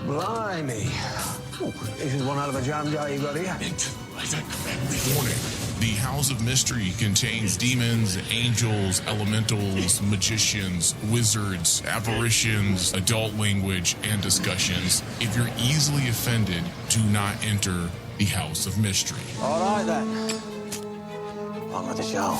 Blimey. Ooh, this is one hell of a jam jar you got here. Warning. The House of Mystery contains demons, angels, elementals, magicians, wizards, apparitions, adult language, and discussions. If you're easily offended, do not enter the House of Mystery. All right, then. On with the show.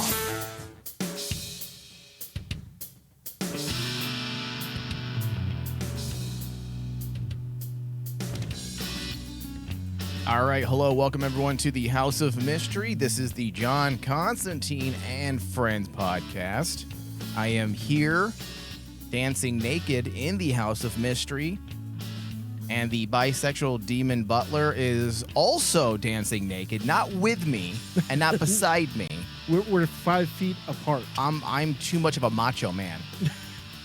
All right, hello, welcome everyone to the House of Mystery. This is the Joanna Constantine and Friends podcast. I am here dancing naked in the House of Mystery, and the bisexual demon butler is also dancing naked, not with me and not beside me. We're 5 feet apart. I'm too much of a macho man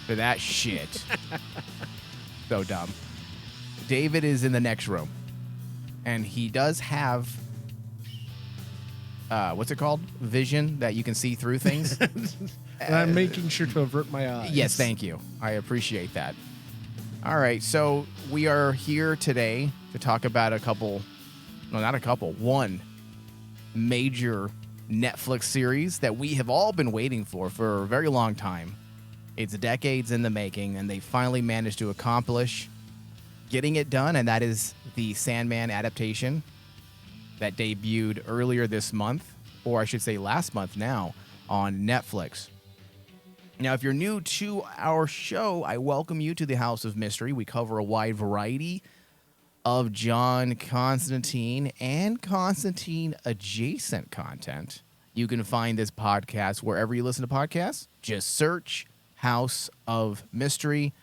for that shit. So dumb. David is in the next room. And he does have, what's it called? Vision that you can see through things. And I'm making sure to avert my eyes. Yes, thank you. I appreciate that. All right, so we are here today to talk about one major Netflix series that we have all been waiting for a very long time. It's decades in the making, and they finally managed to accomplish getting it done, and that is the Sandman adaptation that debuted earlier this month, or I should say last month now, on Netflix. Now, if you're new to our show, I welcome you to the House of Mystery. We cover a wide variety of Joanna Constantine and Constantine-adjacent content. You can find this podcast wherever you listen to podcasts. Just search House of Mystery.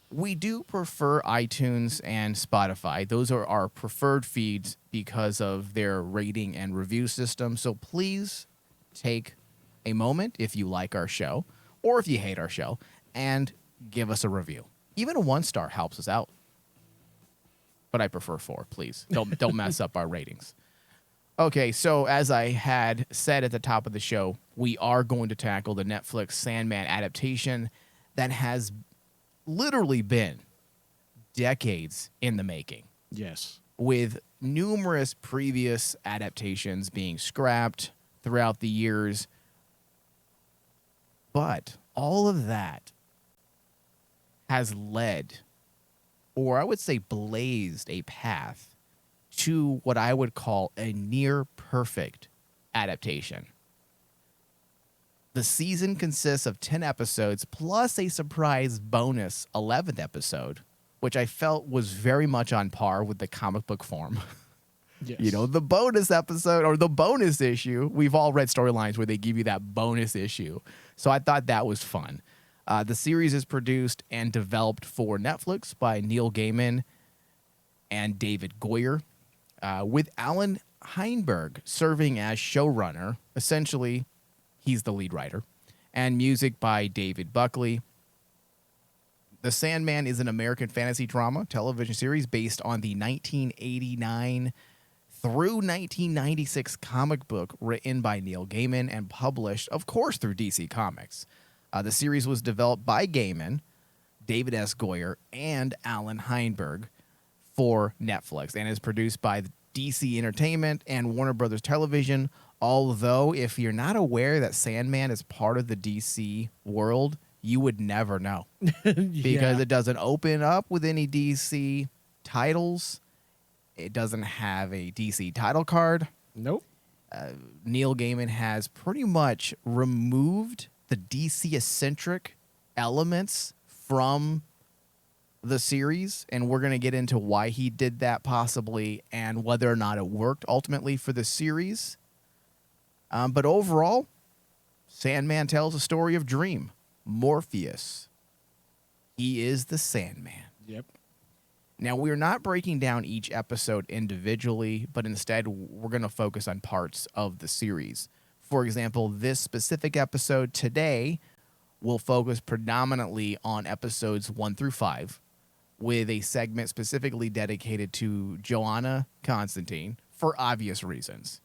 We do prefer iTunes and Spotify. Those are our preferred feeds because of their rating and review system. So please take a moment if you like our show or if you hate our show and give us a review. Even a 1-star helps us out. But I prefer 4, please. Don't mess up our ratings. Okay, so as I had said at the top of the show, we are going to tackle the Netflix Sandman adaptation that has literally been decades in the making. Yes. With numerous previous adaptations being scrapped throughout the years. But all of that has led, or I would say blazed, a path to what I would call a near perfect adaptation. The season consists of 10 episodes plus a surprise bonus 11th episode, which I felt was very much on par with the comic book form. Yes. You know, the bonus episode or the bonus issue. We've all read storylines where they give you that bonus issue. So I thought that was fun. The series is produced and developed for Netflix by Neil Gaiman and David Goyer, with Alan Heinberg serving as showrunner. Essentially, he's the lead writer, and music by David Buckley. The Sandman is an American fantasy drama television series based on the 1989 through 1996 comic book written by Neil Gaiman and published, of course, through DC Comics. The series was developed by Gaiman, David S. Goyer, and Alan Heinberg for Netflix, and is produced by DC Entertainment and Warner Brothers Television. Although, if you're not aware that Sandman is part of the DC world, you would never know. Because it doesn't open up with any DC titles. It doesn't have a DC title card. Nope. Neil Gaiman has pretty much removed the DC-eccentric elements from the series, and we're going to get into why he did that possibly and whether or not it worked ultimately for the series. But overall, Sandman tells a story of Dream, Morpheus. He is the Sandman. Yep. Now, we're not breaking down each episode individually, but instead we're going to focus on parts of the series. For example, this specific episode today will focus predominantly on episodes 1 through 5, with a segment specifically dedicated to Joanna Constantine for obvious reasons.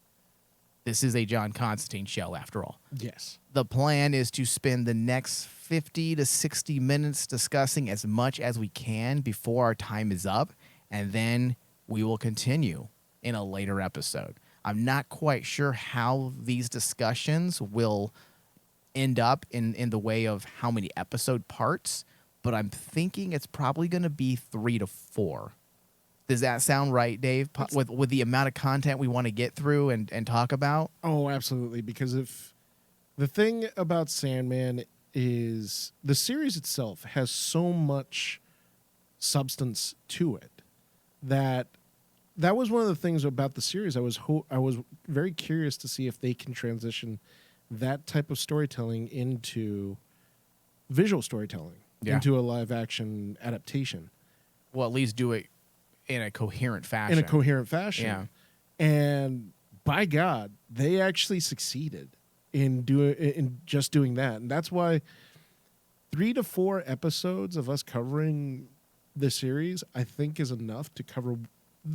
This is a John Constantine show, after all. Yes. The plan is to spend the next 50 to 60 minutes discussing as much as we can before our time is up, and then we will continue in a later episode. I'm not quite sure how these discussions will end up in the way of how many episode parts, but I'm thinking it's probably going to be 3 to 4. Does that sound right, Dave? With the amount of content we want to get through and talk about? Oh, absolutely. Because if the thing about Sandman is the series itself has so much substance to it that was one of the things about the series. I was very curious to see if they can transition that type of storytelling into visual storytelling, into a live action adaptation. Well, at least do it in a coherent fashion. Yeah. And by God, they actually succeeded in just doing that. And that's why 3 to 4 episodes of us covering the series, I think, is enough to cover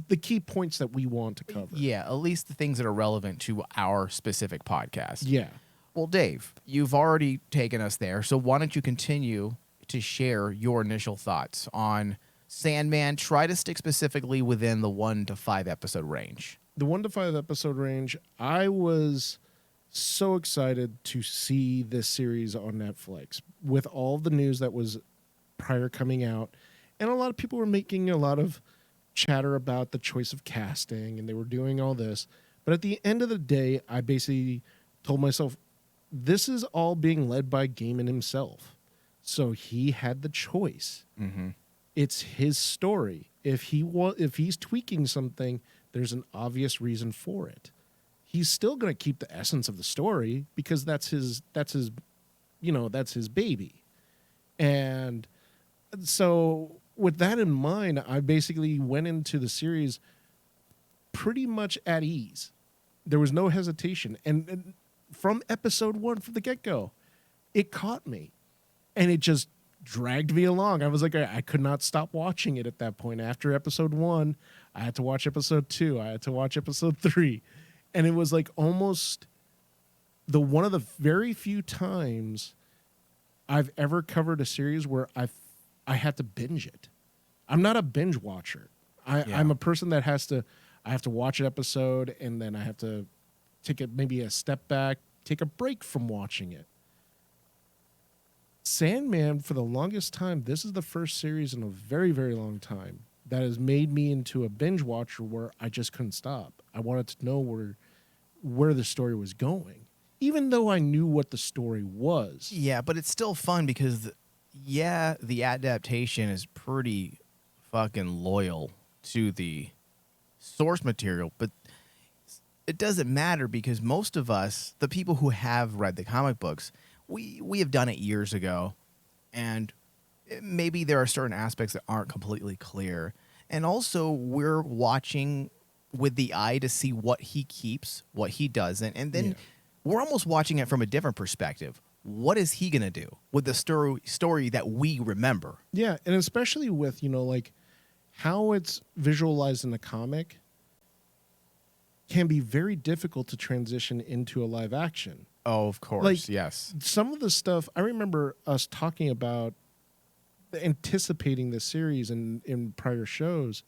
the key points that we want to cover. Yeah, at least the things that are relevant to our specific podcast. Yeah. Well, Dave, you've already taken us there, so why don't you continue to share your initial thoughts on Sandman? Try to stick specifically within the 1 to 5 episode range. The 1 to 5 episode range, I was so excited to see this series on Netflix with all the news that was prior coming out. And a lot of people were making a lot of chatter about the choice of casting, and they were doing all this. But at the end of the day, I basically told myself, this is all being led by Gaiman himself. So he had the choice. Mm-hmm. It's his story. If he's tweaking something, there's an obvious reason for it. He's still going to keep the essence of the story because that's his baby. And so with that in mind, I basically went into the series pretty much at ease. There was no hesitation. And from episode 1, from the get-go, it caught me. And it just dragged me along. I was like, I could not stop watching it at that point. After episode 1, I had to watch episode 2. I had to watch episode 3. And it was like almost one of the very few times I've ever covered a series where I had to binge it. I'm not a binge watcher. I'm a person that I have to watch an episode and then I have to take maybe a step back, take a break from watching it. Sandman, for the longest time, this is the first series in a very, very long time that has made me into a binge watcher where I just couldn't stop. I wanted to know where the story was going, even though I knew what the story was. Yeah, but it's still fun because, the adaptation is pretty fucking loyal to the source material, but it doesn't matter because most of us, the people who have read the comic books, we have done it years ago, and maybe there are certain aspects that aren't completely clear. And also, we're watching with the eye to see what he keeps, what he doesn't, and then we're almost watching it from a different perspective. What is he going to do with the story that we remember? Yeah, and especially with, like how it's visualized in the comic can be very difficult to transition into a live action. Oh, of course, like, yes. Some of the stuff, I remember us talking about anticipating the series in prior shows,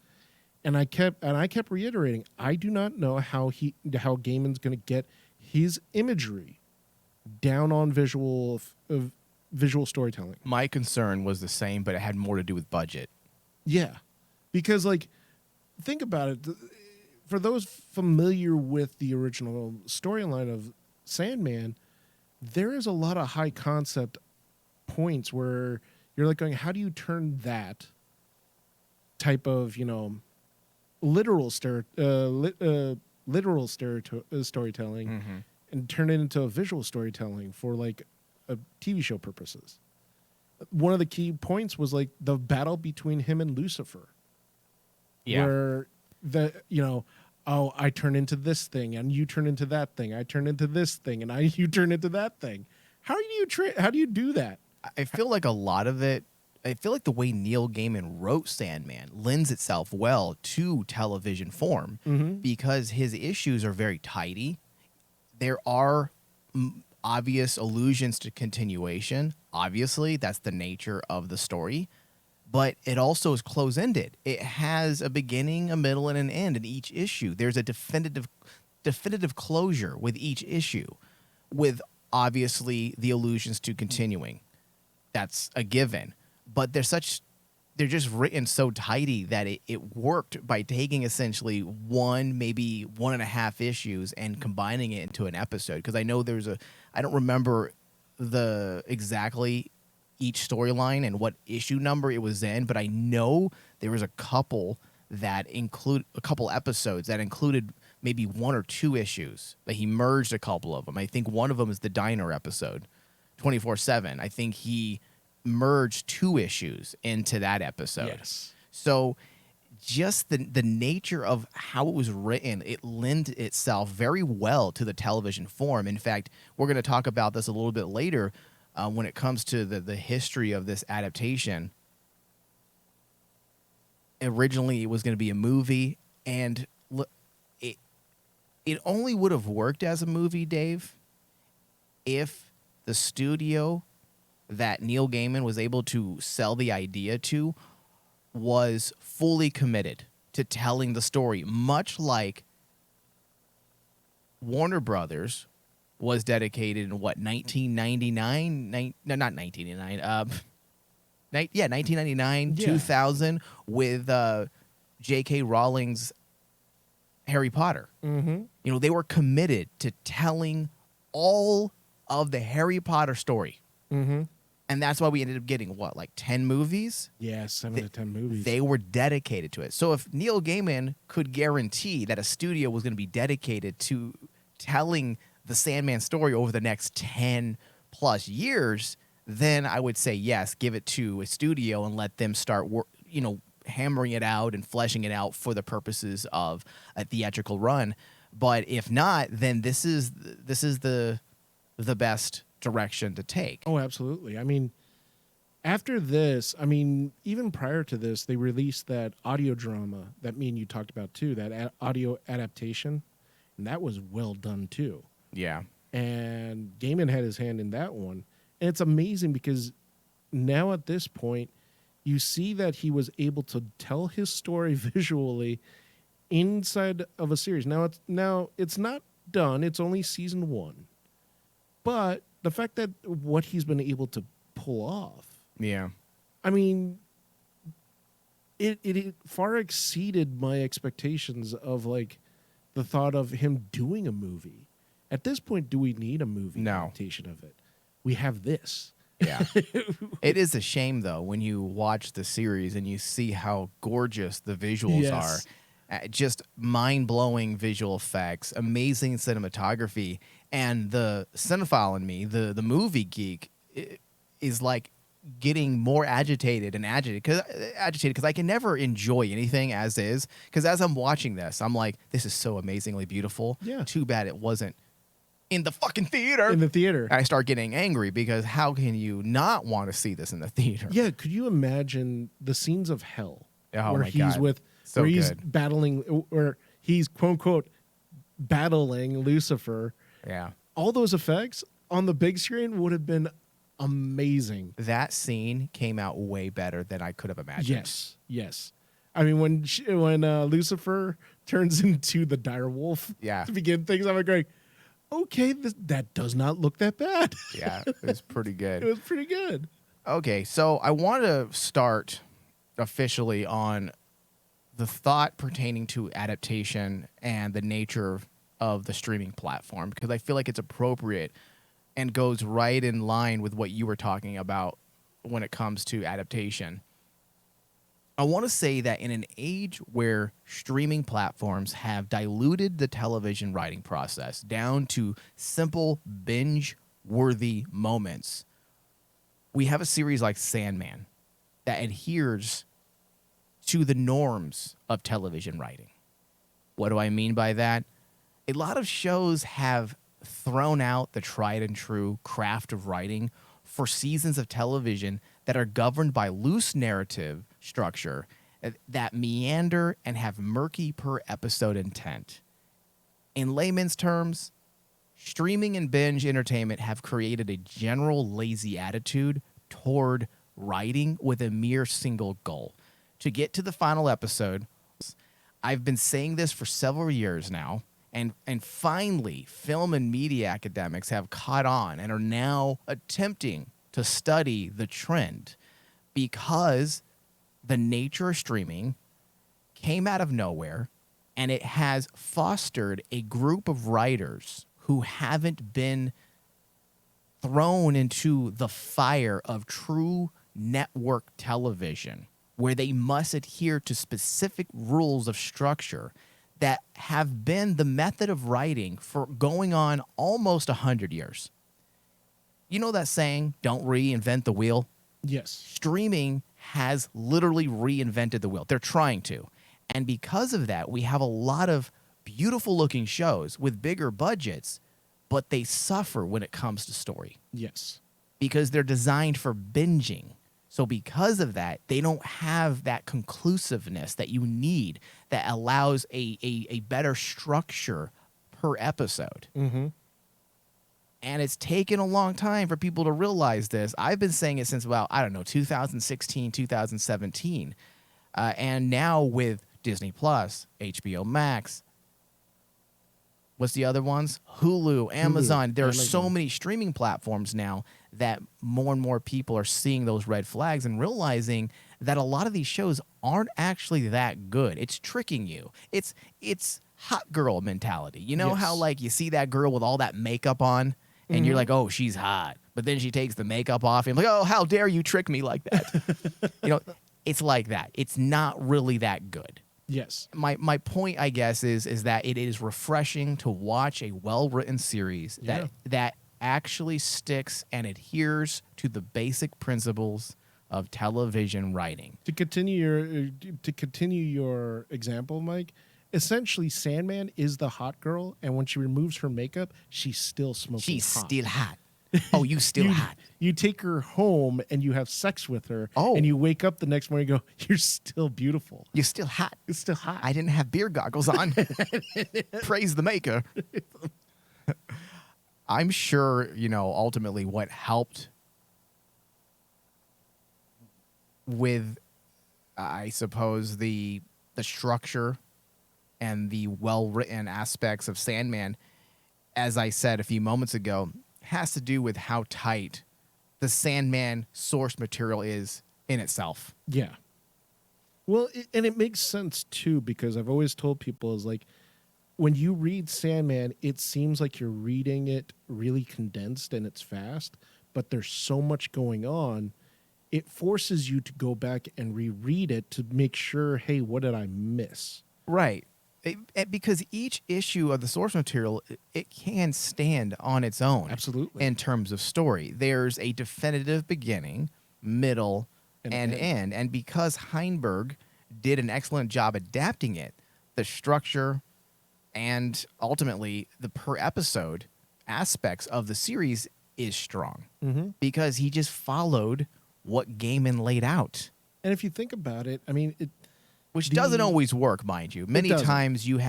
and I kept reiterating, I do not know how Gaiman's going to get his imagery down on visual storytelling. My concern was the same, but it had more to do with budget. Yeah, because think about it. For those familiar with the original storyline of Sandman, there is a lot of high concept points where you're like going, how do you turn that type of, literal storytelling and turn it into a visual storytelling for like a TV show purposes? One of the key points was like the battle between him and Lucifer. Yeah. Where I turn into this thing and you turn into that thing. I turn into this thing and you turn into that thing. How do you do that? I feel like a lot of it, I feel like the way Neil Gaiman wrote Sandman lends itself well to television form because his issues are very tidy. there are obvious allusions to continuation. Obviously, that's the nature of the story. But it also is close-ended. It has a beginning, a middle, and an end in each issue. There's a definitive closure with each issue, with obviously the allusions to continuing. That's a given. But they're just written so tidy that it worked by taking essentially one, maybe 1.5 issues and combining it into an episode. Because I know I don't remember exactly each storyline and what issue number it was in, but I know there was a couple episodes that included maybe 1 or 2 issues. Like he merged a couple of them. I think one of them is the diner episode, 24/7. I think he merged 2 issues into that episode. Yes. So just the nature of how it was written, it lent itself very well to the television form. In fact, we're going to talk about this a little bit later when it comes to the history of this adaptation. Originally, it was going to be a movie, and it only would have worked as a movie, Dave, if the studio that Neil Gaiman was able to sell the idea to was fully committed to telling the story, much like Warner Brothers was dedicated in 1999? Not 1999. 1999, Yeah. 2000 with J.K. Rowling's Harry Potter. Mm-hmm. They were committed to telling all of the Harry Potter story. Mm-hmm. And that's why we ended up getting, 10 movies? Yeah, 7 to 10 movies. They were dedicated to it. So if Neil Gaiman could guarantee that a studio was going to be dedicated to telling the Sandman story over the next 10 plus years, then I would say, yes, give it to a studio and let them start hammering it out and fleshing it out for the purposes of a theatrical run. But if not, then this is the best direction to take. Oh, absolutely. I mean, after this, even prior to this, they released that audio drama that me and you talked about too, that audio adaptation, and that was well done too. Yeah. And Gaiman had his hand in that one. And it's amazing because now at this point, you see that he was able to tell his story visually inside of a series. Now it's not done. It's only season 1. But the fact that what he's been able to pull off, Yeah. it far exceeded my expectations of the thought of him doing a movie. At this point, do we need a movie No. adaptation of it? We have this. Yeah. It is a shame, though, when you watch the series and you see how gorgeous the visuals Yes. are. Just mind-blowing visual effects, amazing cinematography, and the cinephile in me, the movie geek, is getting more agitated because I can never enjoy anything as is. Because as I'm watching this, I'm like, this is so amazingly beautiful. Yeah. Too bad it wasn't in the fucking theater. In the theater. I start getting angry because how can you not want to see this in the theater? Yeah, could you imagine the scenes of hell Oh where my he's God. So where he's good. battling, or he's quote unquote battling Lucifer? Yeah. All those effects on the big screen would have been amazing. That scene came out way better than I could have imagined. Yes. When Lucifer turns into the dire wolf, Yeah. to begin things, I'm going, okay, that does not look that bad. Yeah, it was pretty It good. was pretty good. Okay, so I want to start officially on the thought pertaining to adaptation and the nature of the streaming platform, because I feel like it's appropriate and goes right in line with what you were talking about when it comes to adaptation. I want to say that in an age where streaming platforms have diluted the television writing process down to simple binge-worthy moments, we have a series like Sandman that adheres to the norms of television writing. What do I mean by that? A lot of shows have thrown out the tried and true craft of writing for seasons of television that are governed by loose narrative structure that meander and have murky per episode intent. In layman's terms, streaming and binge entertainment have created a general lazy attitude toward writing with a mere single goal: to get to the final episode. I've been saying this for several years now, and finally, film and media academics have caught on and are now attempting to study the trend, because the nature of streaming came out of nowhere, and it has fostered a group of writers who haven't been thrown into the fire of true network television, where they must adhere to specific rules of structure that have been the method of writing for going on almost 100 years. You know that saying, don't reinvent the wheel? Yes. Streaming has literally reinvented the wheel. They're trying to. And because of that, we have a lot of beautiful looking shows with bigger budgets, but they suffer when it comes to story Yes. because they're designed for binging. So because of that, they don't have that conclusiveness that you need that allows a better structure per episode. Mm-hmm. And it's taken a long time for people to realize this. I've been saying it since about, 2016, 2017. And now with Disney Plus, HBO Max, what's the other ones? Hulu, Amazon. There are so many streaming platforms now that more and more people are seeing those red flags and realizing that a lot of these shows aren't actually that good. It's tricking you. It's hot girl mentality. You know how like you see that girl with all that makeup on and you're like, oh, she's hot. But then she takes the makeup off and you're like, oh, how dare you trick me like that? It's like that. It's not really that good. Yes. My point, I guess, is that it is refreshing to watch a well-written series that actually sticks and adheres to the basic principles of television writing. To continue your example, Mike, essentially Sandman is the hot girl, and when she removes her makeup, she's still smoking She's hot. still hot. Oh, you still hot. You take her home and you have sex with her, Oh. and you wake up the next morning and go, you're still beautiful. You're still hot. It's still hot. I didn't have beer goggles on. Praise the maker. I'm sure, ultimately what helped with, I suppose, the structure and the well-written aspects of Sandman, as I said a few moments ago, has to do with how tight the Sandman source material is in itself. Yeah. Well, and it makes sense, too, because I've always told people is like, when you read Sandman, it seems like you're reading it really condensed and it's fast, but there's so much going on. It forces you to go back and reread it to make sure, hey, what did I miss? Right. Because each issue of the source material, it can stand on its own. Absolutely. In terms of story. There's a definitive beginning, middle, and end. And because Heinberg did an excellent job adapting it, the structure and ultimately the per episode aspects of the series is strong. Mm-hmm. Because he just followed what Gaiman laid out. And if you think about it, I mean, Which doesn't always work, mind you. Many doesn't. times you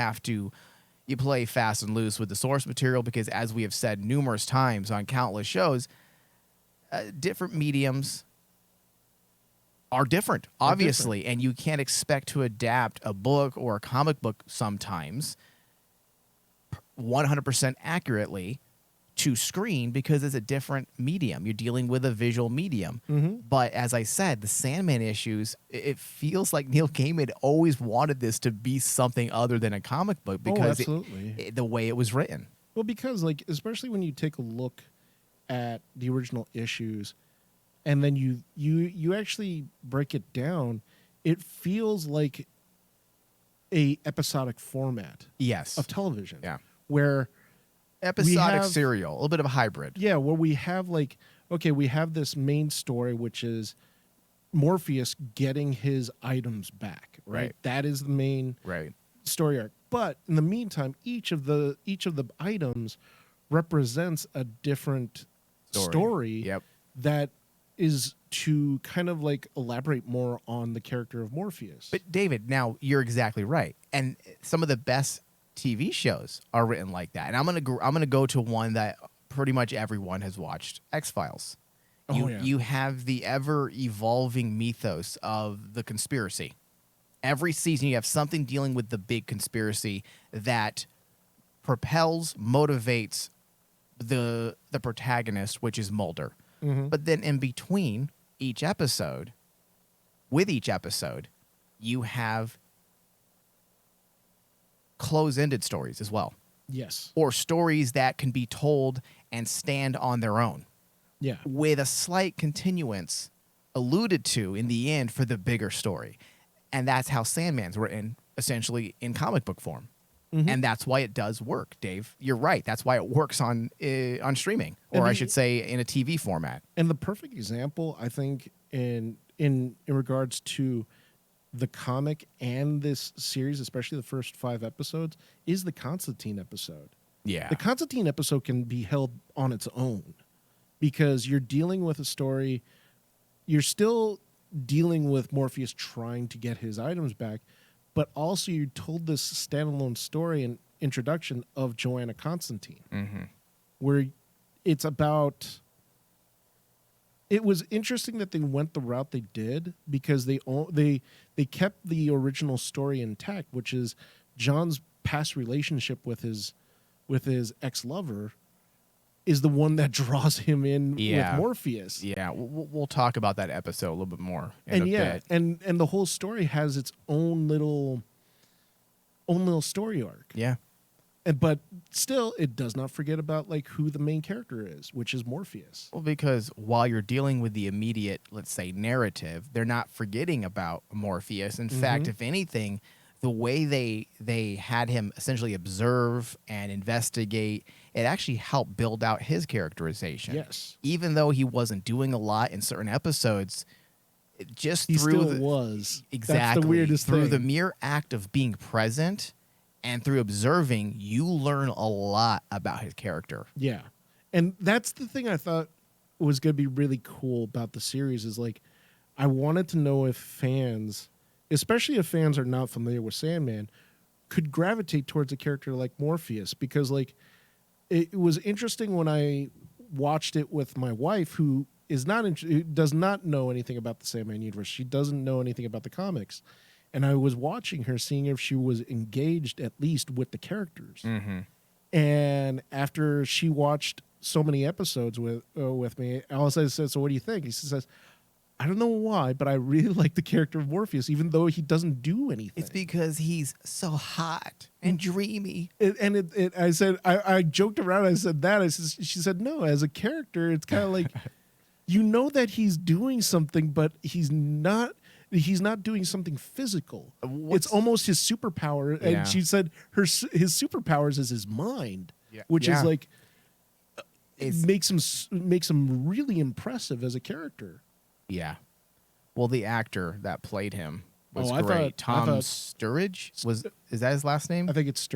play fast and loose with the source material because, as we have said numerous times on countless shows, different mediums are different, obviously, and you can't expect to adapt a book or a comic book sometimes 100% accurately to screen because it's a different medium. You're dealing with a visual medium. Mm-hmm. But as I said, the Sandman issues, it feels like Neil Gaiman always wanted this to be something other than a comic book because the way it was written. Well, because like especially when you take a look at the original issues and then you actually break it down, it feels like a episodic format Yes. of television. Yeah. Where Episodic have- serial, a little bit of a hybrid. yeah, where we have like, okay, we have this main story, which is Morpheus getting his items back, right? Right. That is the main Right. story arc. But in the meantime, each of the items represents a different story Yep. that is to kind of like elaborate more on the character of Morpheus. But David, now you're exactly right. And some of the best TV shows are written like that. And I'm gonna go to one that pretty much everyone has watched, X-Files. You have the ever-evolving mythos of the conspiracy. Every season you have something dealing with the big conspiracy that propels, motivates the protagonist, which is Mulder. But then in between each episode, you have close-ended stories as well. Yes. Or stories that can be told and stand on their own. Yeah. With a slight continuance alluded to in the end for the bigger story. And that's how Sandman's written, essentially in comic book form. And that's why it does work, Dave. You're right. That's why it works on streaming, or I should say in a TV format. And the perfect example, I think, in regards to the comic and this series, especially the first 5 episodes, is the Constantine episode. Yeah. The Constantine episode can be held on its own because you're dealing with a story. You're still dealing with Morpheus trying to get his items back, but also you told this standalone story and introduction of Joanna Constantine, where it's about. It was interesting that they went the route they did because they kept the original story intact, which is John's past relationship with his ex-lover is the one that draws him in with Morpheus. Yeah, we'll talk about that episode a little bit more in a bit. And the whole story has its own little story arc. Yeah. But still, it does not forget about like who the main character is, which is Morpheus. Well, because while you're dealing with the immediate, let's say, narrative, they're not forgetting about Morpheus. In fact, if anything, the way they had him essentially observe and investigate, it actually helped build out his characterization. Yes. Even though he wasn't doing a lot in certain episodes, just He through still was. Exactly. That's the weirdest through thing. the mere act of being present and through observing, you learn a lot about his character. Yeah. And that's the thing I thought was going to be really cool about the series is like, I wanted to know if fans, especially if fans are not familiar with Sandman, could gravitate towards a character like Morpheus. Because like, it was interesting when I watched it with my wife, who is who does not know anything about the Sandman universe. She doesn't know anything about the comics. And I was watching her, seeing if she was engaged at least with the characters. And after she watched so many episodes with me, all I said, "So what do you think?" He says, "I don't know why, but I really like the character of Morpheus, even though he doesn't do anything." It's because he's so hot and dreamy. I said, I joked around. I said that. She said, "No, as a character, it's kind of like you know that he's doing something, but he's not." He's not doing something physical. It's almost his superpower. And she said his superpowers is his mind, which is like it makes him really impressive as a character. Yeah. Well, the actor that played him was I great. thought Sturridge is that his last name? I think it's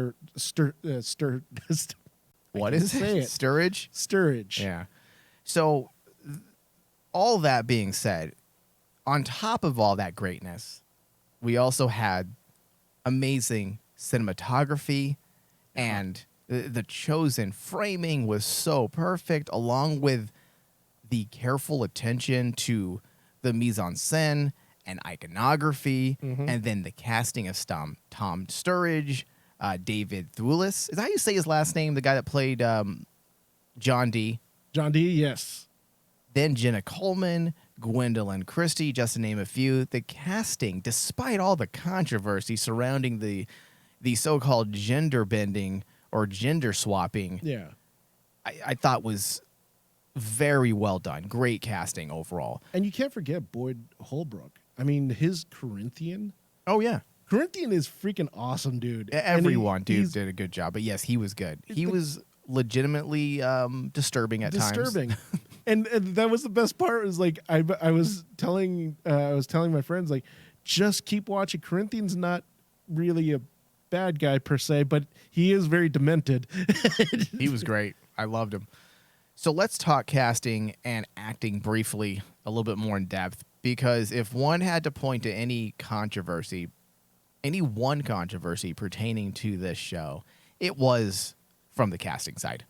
What is say it? it. Sturridge? Sturridge. Yeah. So all that being said, on top of all that greatness, we also had amazing cinematography, and the chosen framing was so perfect, along with the careful attention to the mise-en-scène and iconography, and then the casting of Tom Sturridge, David Thewlis. Is that how you say his last name? The guy that played John D. John D. Yes. Then Jenna Coleman, Gwendolyn Christie, just to name a few. The casting, despite all the controversy surrounding the so-called gender bending or gender swapping, I thought was very well done. Great casting overall. And you can't forget Boyd Holbrook. I mean, his Corinthian. Oh, yeah. Corinthian is freaking awesome, dude. Everyone, did a good job. But yes, he was good. He was legitimately disturbing at times. And that was the best part. Was like I was telling my friends, like, just keep watching. Corinthian's not really a bad guy per se, but he is very demented. He was great. I loved him. So let's talk casting and acting briefly, a little bit more in depth, because if one had to point to any controversy any one controversy pertaining to this show, it was from the casting side.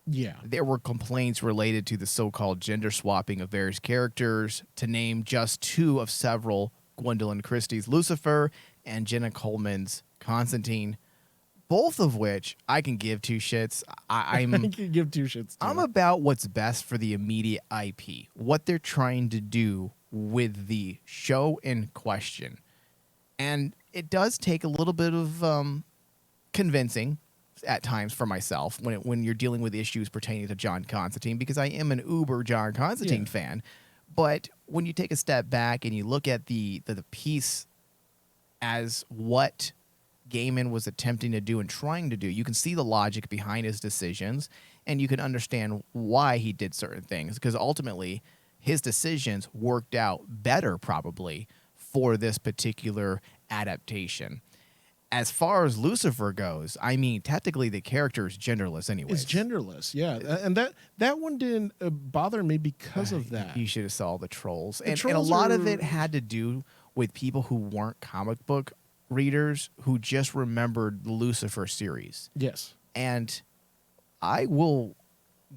Yeah. There were complaints related to the so-called gender swapping of various characters, to name just two of several: Gwendolyn Christie's Lucifer and Jenna Coleman's Constantine, both of which I can give two shits. I can give two shits. I'm about what's best for the immediate IP, what they're trying to do with the show in question. And it does take a little bit of convincing at times for myself when you're dealing with issues pertaining to John Constantine, because I am an uber John Constantine fan. But when you take a step back and you look at the piece as what Gaiman was attempting to do and trying to do, you can see the logic behind his decisions, and you can understand why he did certain things, because ultimately his decisions worked out better probably for this particular adaptation. As far as Lucifer goes, I mean, technically the character is genderless anyway. It's genderless, yeah. And that one didn't bother me because of that. You should have saw the trolls. The And a trolls lot of are- it had to do with people who weren't comic book readers who just remembered the Lucifer series. Yes. And I will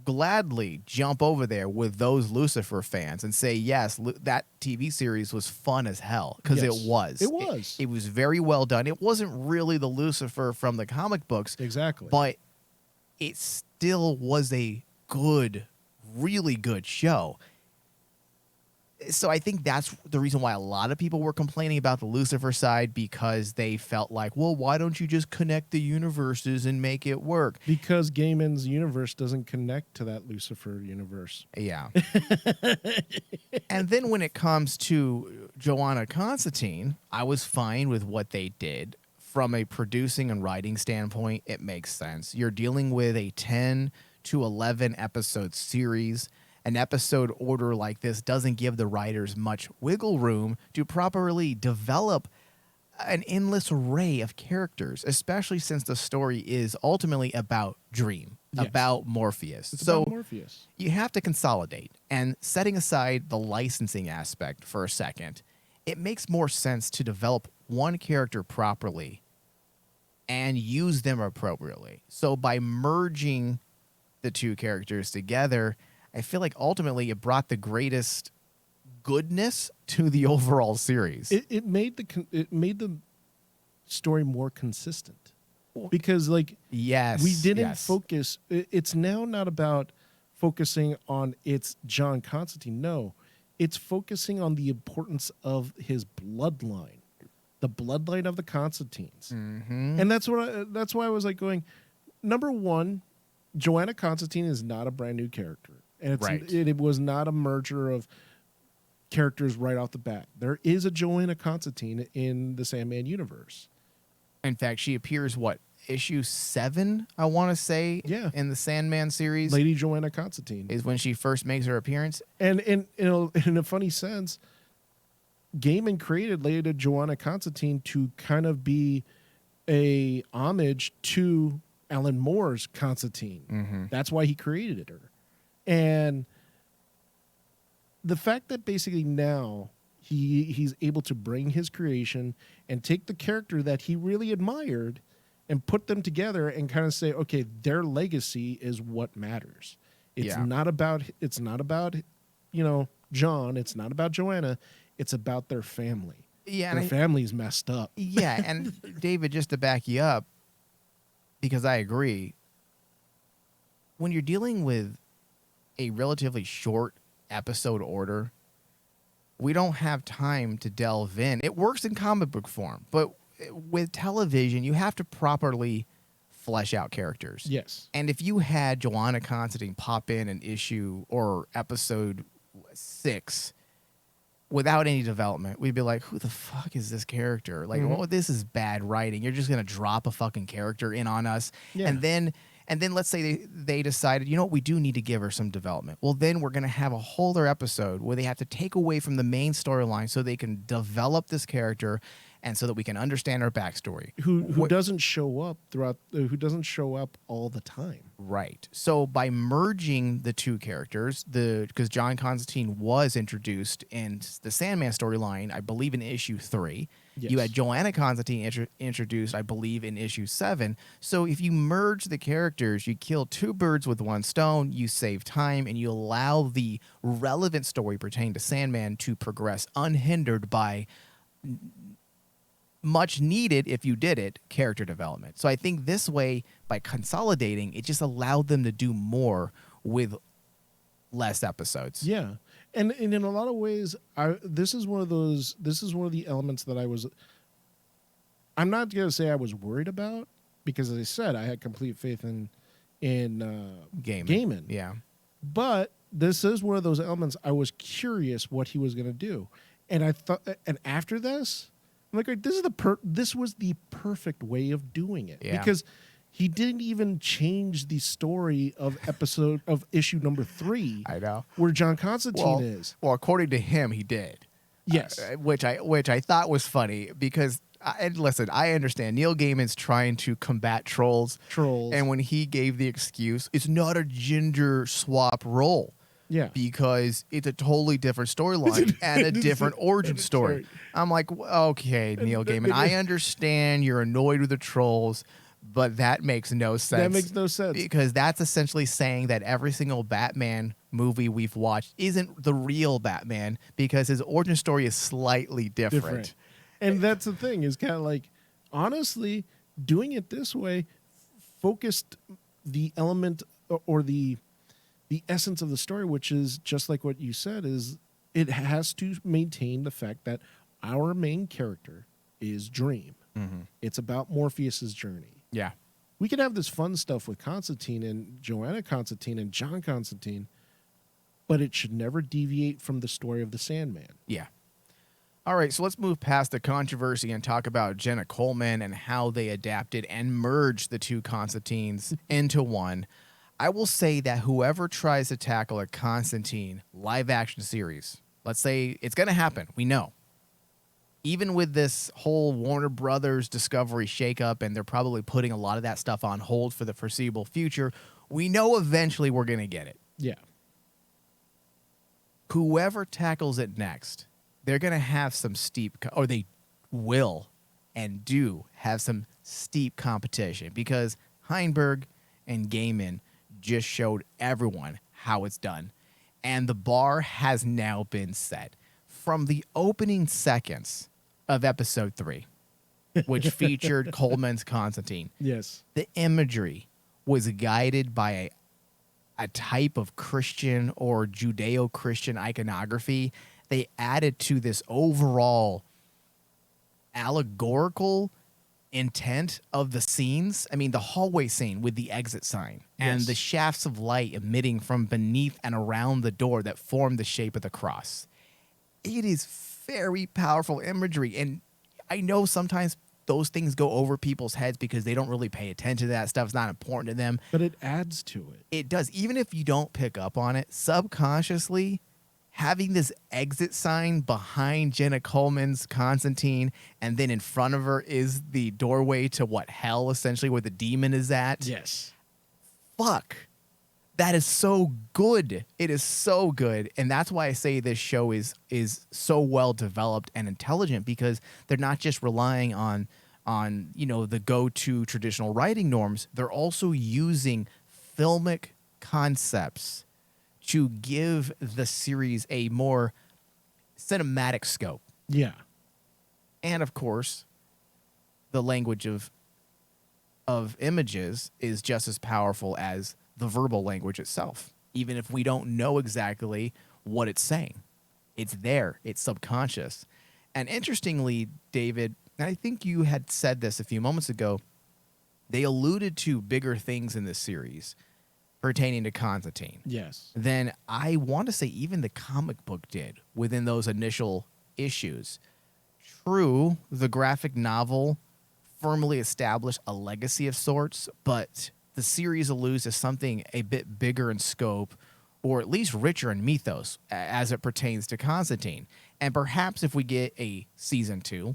gladly jump over there with those Lucifer fans and say, yes, that TV series was fun as hell, because Yes. it was. It was. It was very well done. It wasn't really the Lucifer from the comic books, Exactly. but it still was a good, really good show. So I think that's the reason why a lot of people were complaining about the Lucifer side, because they felt like, well, why don't you just connect the universes and make it work? Because Gaiman's universe doesn't connect to that Lucifer universe. Yeah. And then when it comes to Joanna Constantine, I was fine with what they did. From a producing and writing standpoint, it makes sense. You're dealing with a 10 to 11 episode series. An episode order like this doesn't give the writers much wiggle room to properly develop an endless array of characters, especially since the story is ultimately about Dream, Yes. about Morpheus. It's So about Morpheus. you have to consolidate. And setting aside the licensing aspect for a second, it makes more sense to develop one character properly and use them appropriately. So by merging the two characters together, I feel like ultimately it brought the greatest goodness to the overall series. It made the story more consistent, because like Yes. we didn't yes. focus. It's now not about focusing on it's John Constantine. No, it's focusing on the importance of his bloodline, the bloodline of the Constantines, and that's why I was like going. Number one, Joanna Constantine is not a brand new character, and Right. it was not a merger of characters right off the bat. There is a Joanna Constantine in the Sandman universe. In fact, she appears, issue 7, I want to say, Yeah. in the Sandman series, Lady Joanna Constantine. is when she first makes her appearance. And in a funny sense, Gaiman created Lady Joanna Constantine to kind of be a homage to Alan Moore's Constantine. That's why he created her. And the fact that basically now he's able to bring his creation and take the character that he really admired and put them together and kind of say, okay, their legacy is what matters. It's Yeah. not about John. It's not about Joanna. It's about their family. Yeah, Their and family's messed up. Yeah, and David, just to back you up, because I agree, when you're dealing with a relatively short episode order, we don't have time to delve in. It works in comic book form, but with television, you have to properly flesh out characters. Yes. And if you had Joanna Constantine pop in an issue or episode 6 without any development, we'd be like, who the fuck is this character? Like, oh, this is bad writing. You're just going to drop a fucking character in on us. Yeah. And then let's say they decided, you know what, we do need to give her some development. Well, then we're going to have a whole other episode where they have to take away from the main storyline so they can develop this character and so that we can understand her backstory. Who doesn't show up who doesn't show up all the time. Right. So by merging the two characters, because John Constantine was introduced in the Sandman storyline, I believe in issue 3, You Yes. had Joanna Constantine introduced, I believe, in issue 7. So if you merge the characters, you kill two birds with one stone, you save time, and you allow the relevant story pertaining to Sandman to progress unhindered by much needed, if you did it, character development. So I think this way, by consolidating, it just allowed them to do more with less episodes. Yeah, and in a lot of ways, this is one of the elements that I'm not gonna say I was worried about, because as I said, I had complete faith in Gaiman. Yeah. But this is one of those elements I was curious what he was gonna do, and I thought, and after this, I'm like, this was the perfect way of doing it, Yeah. because he didn't even change the story of issue number 3. I know. Where John Constantine is. Well, according to him, he did. Yes. Which I thought was funny because, and listen, I understand Neil Gaiman's trying to combat trolls. And when he gave the excuse, it's not a gender swap role. Yeah. Because it's a totally different storyline and a different origin story. I'm like, okay, Neil Gaiman, I understand you're annoyed with the trolls, but that makes no sense. That makes no sense. Because that's essentially saying that every single Batman movie we've watched isn't the real Batman because his origin story is slightly different. And that's the thing, is kind of like, honestly, doing it this way focused the element or the essence of the story, which is just like what you said, is it has to maintain the fact that our main character is Dream. Mm-hmm. It's about Morpheus's journey. Yeah. We can have this fun stuff with Constantine and Joanna Constantine and John Constantine, but it should never deviate from the story of the Sandman. Yeah. All right, so let's move past the controversy and talk about Jenna Coleman and how they adapted and merged the two Constantines into one. I will say that whoever tries to tackle a Constantine live-action series, let's say it's going to happen, we know. Even with this whole Warner Brothers Discovery shakeup, and they're probably putting a lot of that stuff on hold for the foreseeable future, we know eventually we're going to get it. Yeah. Whoever tackles it next, they're going to have some steep, or they will and do have some steep competition, because Heinberg and Gaiman just showed everyone how it's done. And the bar has now been set. From the opening seconds of episode 3, which featured Coleman's Constantine, Yes. the imagery was guided by a type of Christian or Judeo-Christian iconography. They added to this overall allegorical intent of the scenes. I mean, the hallway scene with the exit sign and Yes. the shafts of light emitting from beneath and around the door that form the shape of the cross. It is very powerful imagery, and I know sometimes those things go over people's heads because they don't really pay attention to that stuff. It's not important to them. But it adds to it. It does. Even if you don't pick up on it, subconsciously, having this exit sign behind Jenna Coleman's Constantine, and then in front of her is the doorway to what, hell, essentially, where the demon is at. Yes. Fuck. That is so good. It is so good. And that's why I say this show is so well developed and intelligent, because they're not just relying on the go-to traditional writing norms. They're also using filmic concepts to give the series a more cinematic scope. Yeah. And of course, the language of images is just as powerful as the verbal language itself, even if we don't know exactly what it's saying. It's there. It's subconscious. And interestingly, David, and I think you had said this a few moments ago, they alluded to bigger things in this series pertaining to Constantine Yes. than I want to say even the comic book did within those initial issues. True, the graphic novel firmly established a legacy of sorts, but the series alludes to something a bit bigger in scope, or at least richer in mythos as it pertains to Constantine. And perhaps if we get a season 2,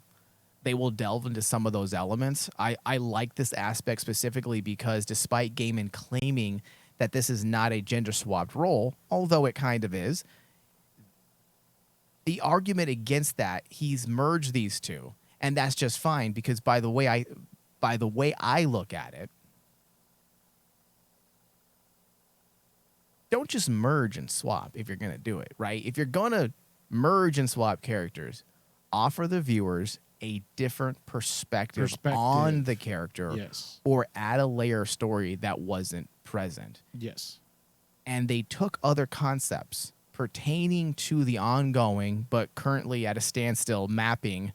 they will delve into some of those elements. I like this aspect specifically because despite Gaiman claiming that this is not a gender-swapped role, although it kind of is, the argument against that, he's merged these two, And that's just fine because by the way I look at it, don't just merge and swap if you're going to do it, right? If you're going to merge and swap characters, offer the viewers a different perspective on the character, Yes. or add a layer of story that wasn't present. Yes. And they took other concepts pertaining to the ongoing but currently at a standstill mapping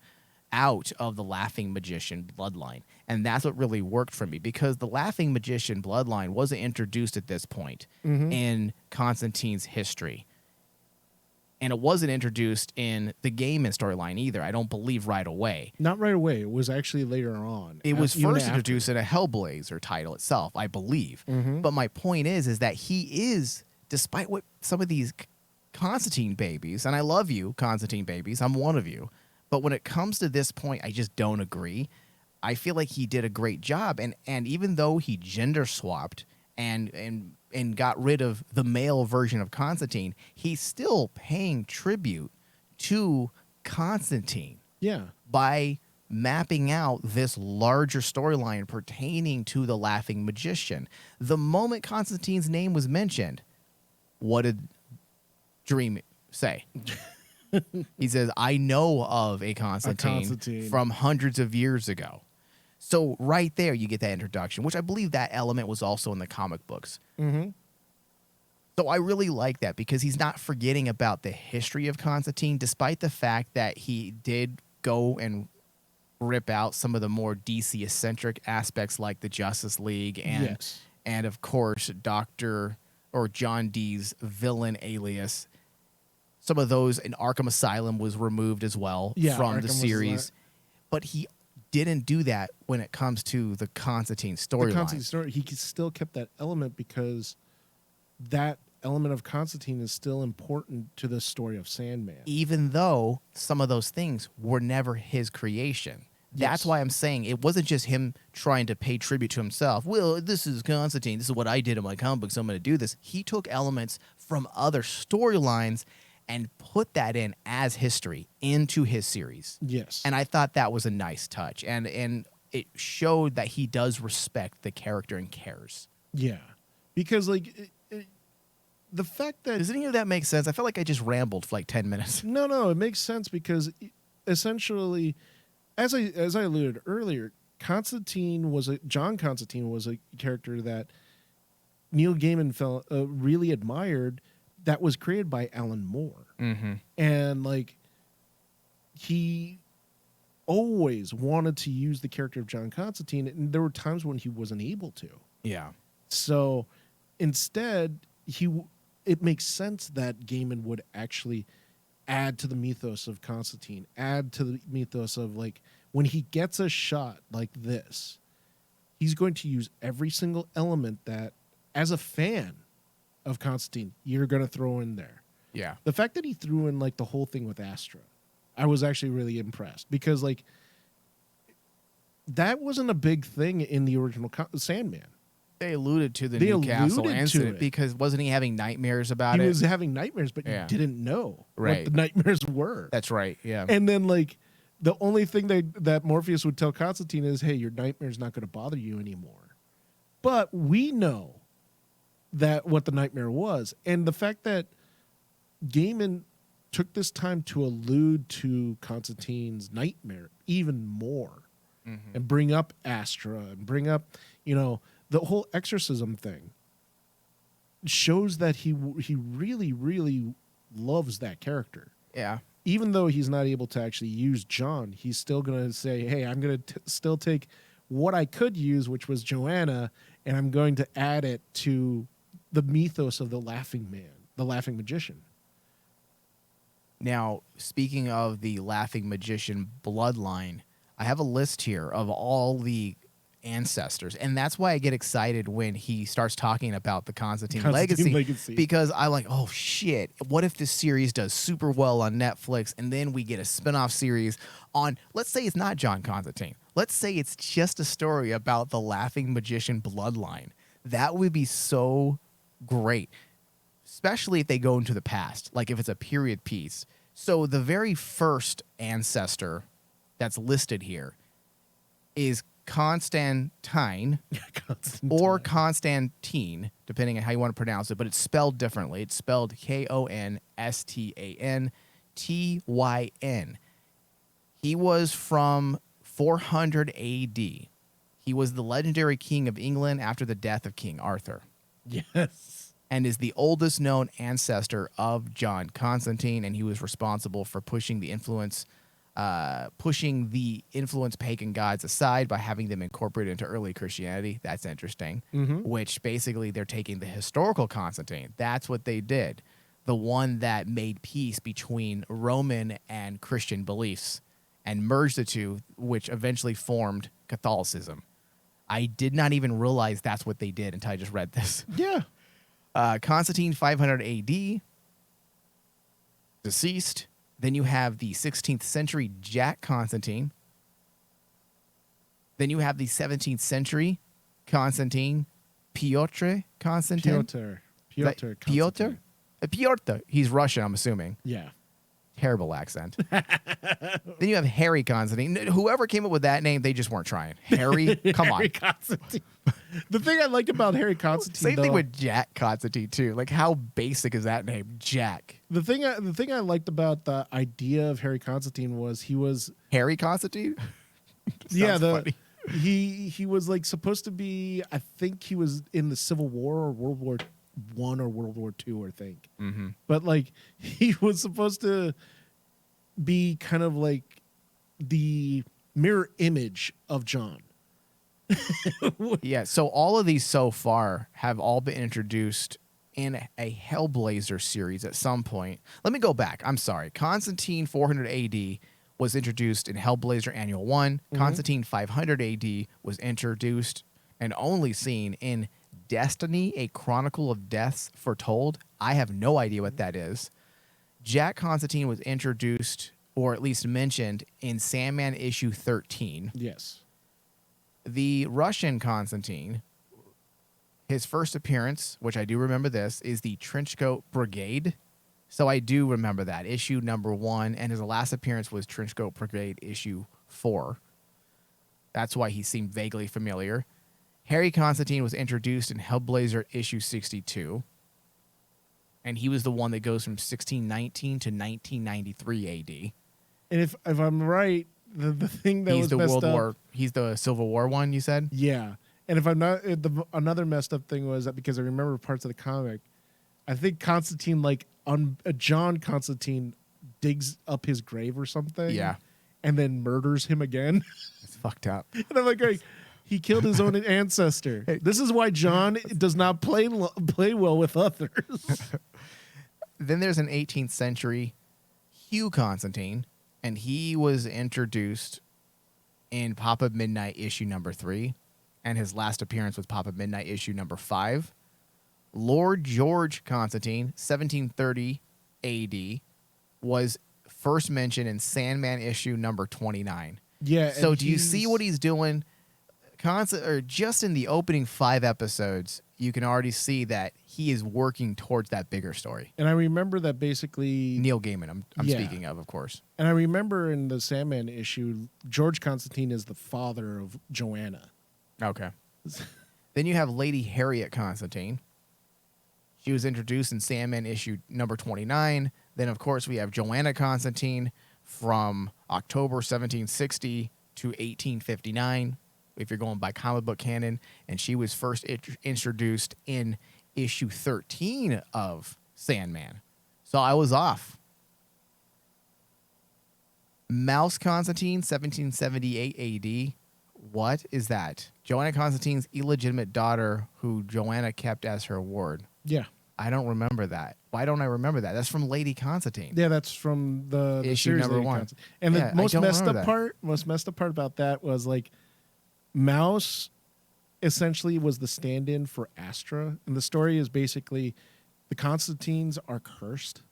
out of the Laughing Magician bloodline. And that's what really worked for me, because the Laughing Magician bloodline wasn't introduced at this point in Constantine's history. And it wasn't introduced in the game and storyline either, I don't believe, right away. Not right away. It was actually later on. It was Even first after. introduced in a Hellblazer title itself, I believe. But my point is that he is, despite what some of these Constantine babies, and I love you, Constantine babies, I'm one of you, but when it comes to this point, I just don't agree. I feel like he did a great job, and even though he gender swapped and got rid of the male version of Constantine, he's still paying tribute to Constantine. Yeah. By mapping out this larger storyline pertaining to the Laughing Magician. The moment Constantine's name was mentioned, what did Dream say? He says, I know of a Constantine from hundreds of years ago. So right there, you get that introduction, which I believe that element was also in the comic books. So I really like that, because he's not forgetting about the history of Constantine, despite the fact that he did go and rip out some of the more DC-eccentric aspects like the Justice League and of course, John Dee's villain alias. Some of those in Arkham Asylum was removed as well from the series. But he didn't do that when it comes to the Constantine storyline. The Constantine story, he still kept that element because that element of Constantine is still important to the story of Sandman. Even though some of those things were never his creation. That's why I'm saying it wasn't just him trying to pay tribute to himself. Well, this is Constantine. This is what I did in my comic book, so I'm going to do this. He took elements from other storylines and put that in as history into his series. Yes. And I thought that was a nice touch. And it showed that he does respect the character and cares. Yeah. Because, like, the fact that... Does any of that make sense? I felt like I just rambled for like 10 minutes. No, it makes sense because essentially, as I alluded earlier, John Constantine was a character that Neil Gaiman really admired, that was created by Alan Moore. And like, he always wanted to use the character of John Constantine, and there were times when he wasn't able to. Yeah. So instead, it makes sense that Gaiman would actually add to the mythos of Constantine, add to the mythos of, like, when he gets a shot like this, he's going to use every single element that, as a fan of Constantine, you're going to throw in there. Yeah. The fact that he threw in, like, the whole thing with Astra, I was actually really impressed, because, like, that wasn't a big thing in the original Sandman. They alluded to the Newcastle incident because wasn't he having nightmares about it? He was having nightmares, but you didn't know what the nightmares were. That's right, yeah. And then, like, the only thing that Morpheus would tell Constantine is, hey, your nightmare's not going to bother you anymore. But we know that what the nightmare was. And the fact that Gaiman took this time to allude to Constantine's nightmare even more, and bring up Astra and bring up, the whole exorcism thing, shows that he really, really loves that character. Yeah. Even though he's not able to actually use John, he's still going to say, hey, I'm going to still take what I could use, which was Joanna, and I'm going to add it to the mythos of the Laughing Man, the Laughing Magician. Now, speaking of the Laughing Magician bloodline, I have a list here of all the ancestors, and that's why I get excited when he starts talking about the Constantine legacy, because I like, oh shit, what if this series does super well on Netflix and then we get a spin-off series on, let's say it's not John Constantine, let's say it's just a story about the Laughing Magician bloodline. That would be so great, especially if they go into the past, like if it's a period piece. So the very first ancestor that's listed here is Constantine Constantine. or Constantine, depending on how you want to pronounce it, but it's spelled differently. It's spelled Konstantyn. He was from 400 AD. He was the legendary king of England after the death of King Arthur, Yes. and is the oldest known ancestor of John Constantine, and he was responsible for pushing the influence pagan gods aside by having them incorporated into early Christianity. That's interesting. Which basically they're taking the historical Constantine. That's what they did. The one that made peace between Roman and Christian beliefs and merged the two, which eventually formed Catholicism. I did not even realize that's what they did until I just read this. Yeah. Constantine, 500 AD, deceased. Then you have the 16th century Jack Constantine. Then you have the 17th century Constantine, Piotr Constantine. Piotr. Piotr? Constantine. Piotr. He's Russian, I'm assuming. Yeah. Terrible accent. Then you have Harry Constantine. Whoever came up with that name, they just weren't trying. Harry, come on. Harry Constantine. The thing I liked about Harry Constantine, Same thing though, with Jack Constantine too. Like, how basic is that name, Jack? the thing I liked about the idea of Harry Constantine was he was Harry Constantine. yeah Sounds funny. he was like supposed to be, I think he was in the Civil War or World War I or World War II, I think. Mm-hmm. But like he was supposed to be kind of like the mirror image of John. Yeah. So all of these so far have all been introduced in a Hellblazer series at some point. Let me go back. I'm sorry. Constantine 400 AD was introduced in Hellblazer Annual 1. Constantine 500 AD was introduced and only seen in Destiny, A Chronicle of Deaths Foretold. I have no idea what that is. Jack Constantine was introduced, or at least mentioned, in Sandman issue 13. Yes. The Russian Constantine, his first appearance, which I do remember this, is the Trenchcoat Brigade. So I do remember that, issue number 1, and his last appearance was Trenchcoat Brigade issue 4. That's why he seemed vaguely familiar. Harry Constantine was introduced in Hellblazer issue 62. And he was the one that goes from 1619 to 1993 AD. And if I'm right, the thing that He's was the messed World up, War. He's the Civil War one. You said. yeah. And if I'm not, another messed up thing was that because I remember parts of the comic, I think Constantine, like John Constantine, digs up his grave or something. Yeah. And then murders him again. It's fucked up. And I'm like, he killed his own ancestor. This is why John does not play well with others. Then there's an 18th century Hugh Constantine, and he was introduced in Papa Midnight issue number 3, and his last appearance was Papa Midnight issue number 5. Lord George Constantine, 1730 AD, was first mentioned in Sandman issue number 29. Yeah. So and do you see what he's doing? Just in the opening 5 episodes, you can already see that he is working towards that bigger story. And I remember that basically Neil Gaiman, I'm Yeah. speaking of course. And I remember in the Sandman issue, George Constantine is the father of Joanna. Okay. Then you have Lady Harriet Constantine. She was introduced in Sandman issue number 29. Then, of course, we have Joanna Constantine from October 1760 to 1859, if you're going by comic book canon. And she was first introduced in issue 13 of Sandman. So I was off. Mouse Constantine, 1778 AD. What is that? Joanna Constantine's illegitimate daughter who Joanna kept as her ward. Yeah. I don't remember that. Why don't I remember that? That's from Lady Constantine. Yeah, that's from the Issue series number Lady 1. Constantine. And Yeah, the most I don't messed remember up that. part about that was like Mouse essentially was the stand-in for Astra. And the story is basically the Constantines are cursed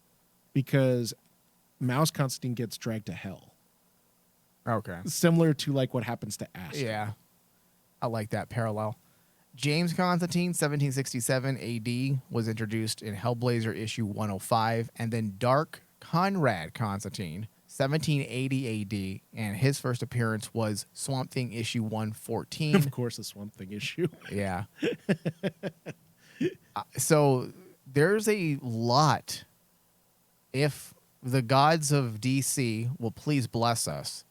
because Mouse Constantine gets dragged to hell. Okay. Similar to like what happens to Astra. Yeah. I like that parallel. James Constantine, 1767 AD, was introduced in Hellblazer issue 105. And then Dark Conrad Constantine, 1780 AD, and his first appearance was Swamp Thing issue 114. Of course, the Swamp Thing issue. Yeah. So there's a lot. If the gods of DC will please bless us,